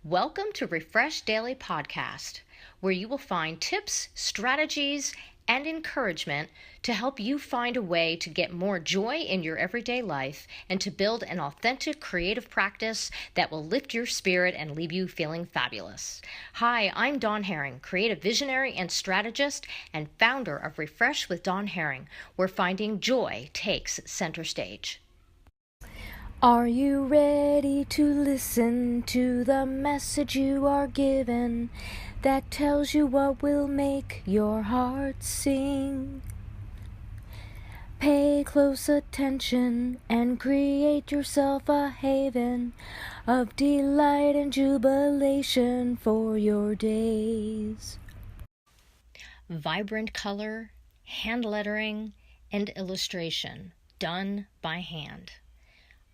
Welcome to Refresh Daily Podcast, where you will find tips, strategies, and encouragement to help you find a way to get more joy in your everyday life and to build an authentic creative practice that will lift your spirit and leave you feeling fabulous. Hi, I'm Dawn Herring, creative visionary and strategist and founder of Refresh with Dawn Herring, where finding joy takes center stage. Are you ready to listen to the message you are given that tells you what will make your heart sing? Pay close attention and create yourself a haven of delight and jubilation for your days. Vibrant color, hand lettering, and illustration done by hand.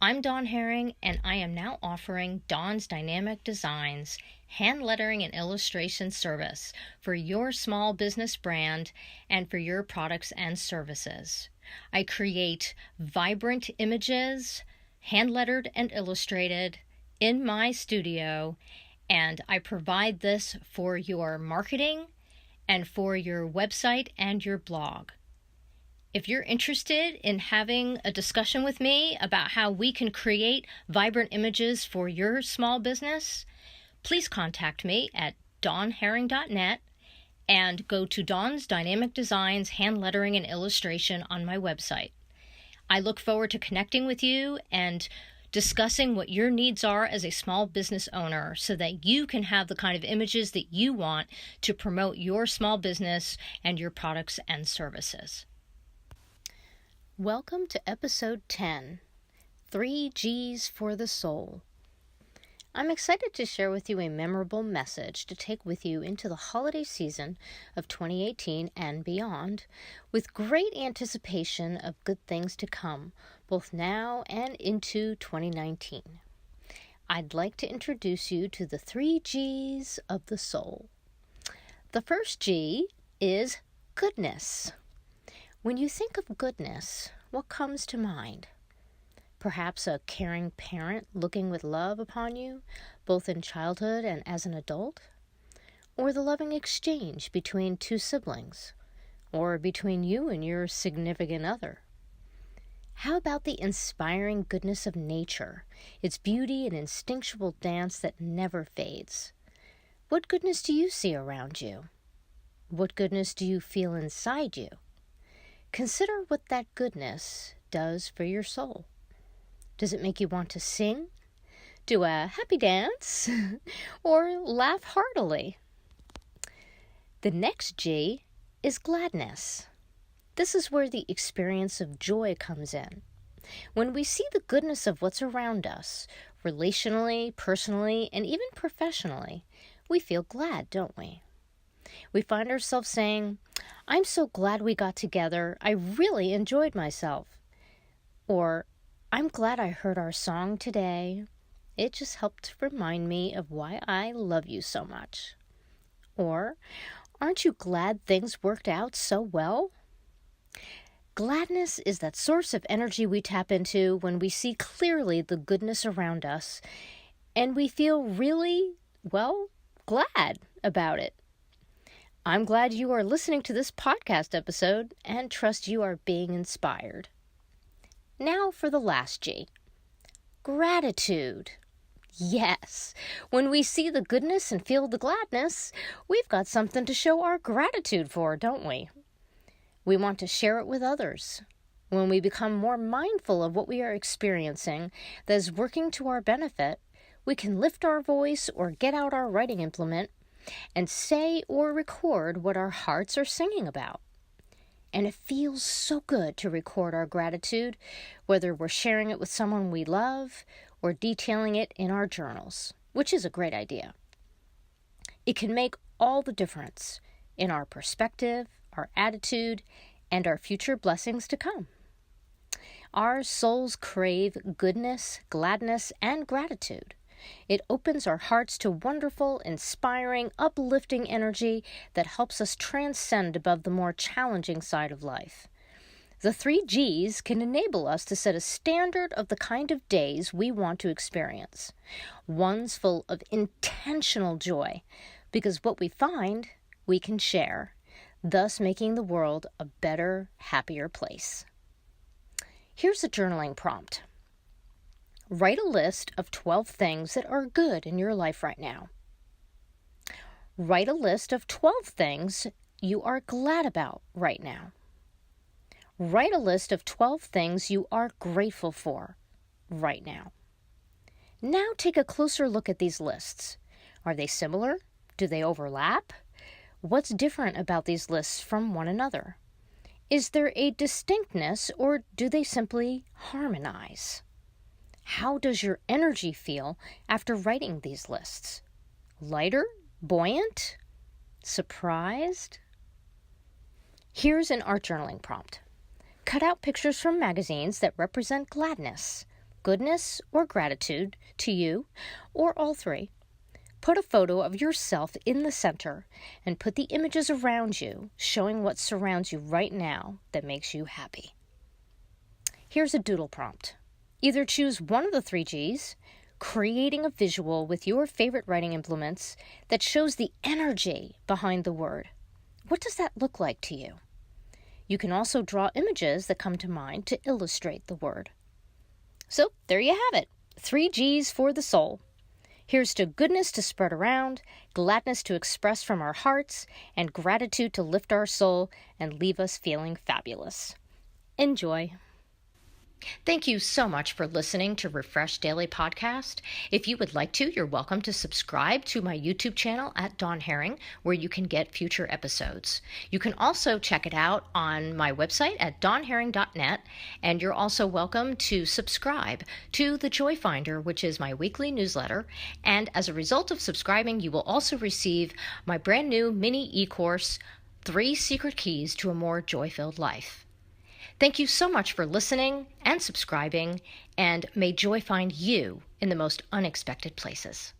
I'm Dawn Herring, and I am now offering Dawn's Dynamic Designs hand lettering and illustration service for your small business brand and for your products and services. I create vibrant images, hand lettered and illustrated, in my studio, and I provide this for your marketing and for your website and your blog. If you're interested in having a discussion with me about how we can create vibrant images for your small business, please contact me at dawnherring.net and go to Dawn's Dynamic Designs hand lettering and illustration on my website. I look forward to connecting with you and discussing what your needs are as a small business owner so that you can have the kind of images that you want to promote your small business and your products and services. Welcome to episode 10, 3 G's for the Soul. I'm excited to share with you a memorable message to take with you into the holiday season of 2018 and beyond, with great anticipation of good things to come, both now and into 2019. I'd like to introduce you to the 3 G's of the soul. The first G is goodness. When you think of goodness, what comes to mind? Perhaps a caring parent looking with love upon you, both in childhood and as an adult? Or the loving exchange between two siblings? Or between you and your significant other? How about the inspiring goodness of nature, its beauty and instinctual dance that never fades? What goodness do you see around you? What goodness do you feel inside you? Consider what that goodness does for your soul. Does it make you want to sing, do a happy dance, or laugh heartily? The next G is gladness. This is where the experience of joy comes in. When we see the goodness of what's around us, relationally, personally, and even professionally, we feel glad, don't we? We find ourselves saying, I'm so glad we got together. I really enjoyed myself. Or, I'm glad I heard our song today. It just helped remind me of why I love you so much. Or, aren't you glad things worked out so well? Gladness is that source of energy we tap into when we see clearly the goodness around us and we feel really, glad about it. I'm glad you are listening to this podcast episode and trust you are being inspired. Now for the last G, gratitude. Yes, when we see the goodness and feel the gladness, we've got something to show our gratitude for, don't we? We want to share it with others. When we become more mindful of what we are experiencing that is working to our benefit, we can lift our voice or get out our writing implement and say or record what our hearts are singing about. And it feels so good to record our gratitude, whether we're sharing it with someone we love or detailing it in our journals, which is a great idea. It can make all the difference in our perspective, our attitude, and our future blessings to come. Our souls crave goodness, gladness, and gratitude. It opens our hearts to wonderful, inspiring, uplifting energy that helps us transcend above the more challenging side of life. The 3 Gs can enable us to set a standard of the kind of days we want to experience. Ones full of intentional joy, because what we find, we can share, thus making the world a better, happier place. Here's a journaling prompt. Write a list of 12 things that are good in your life right now. Write a list of 12 things you are glad about right now. Write a list of 12 things you are grateful for right now. Now take a closer look at these lists. Are they similar? Do they overlap? What's different about these lists from one another? Is there a distinctness, or do they simply harmonize? How does your energy feel after writing these lists? Lighter? Buoyant? Surprised? Here's an art journaling prompt. Cut out pictures from magazines that represent gladness, goodness, or gratitude to you, or all three. Put a photo of yourself in the center and put the images around you, showing what surrounds you right now that makes you happy. Here's a doodle prompt. Either choose one of the 3 Gs, creating a visual with your favorite writing implements that shows the energy behind the word. What does that look like to you? You can also draw images that come to mind to illustrate the word. So there you have it, 3 Gs for the soul. Here's to goodness to spread around, gladness to express from our hearts, and gratitude to lift our soul and leave us feeling fabulous. Enjoy. Thank you so much for listening to Refresh Daily Podcast. If you would like to, you're welcome to subscribe to my YouTube channel at Dawn Herring, where you can get future episodes. You can also check it out on my website at dawnherring.net, and you're also welcome to subscribe to the Joy Finder, which is my weekly newsletter. And as a result of subscribing, you will also receive my brand new mini e-course, 3 Secret Keys to a More Joy-Filled Life. Thank you so much for listening and subscribing, and may joy find you in the most unexpected places.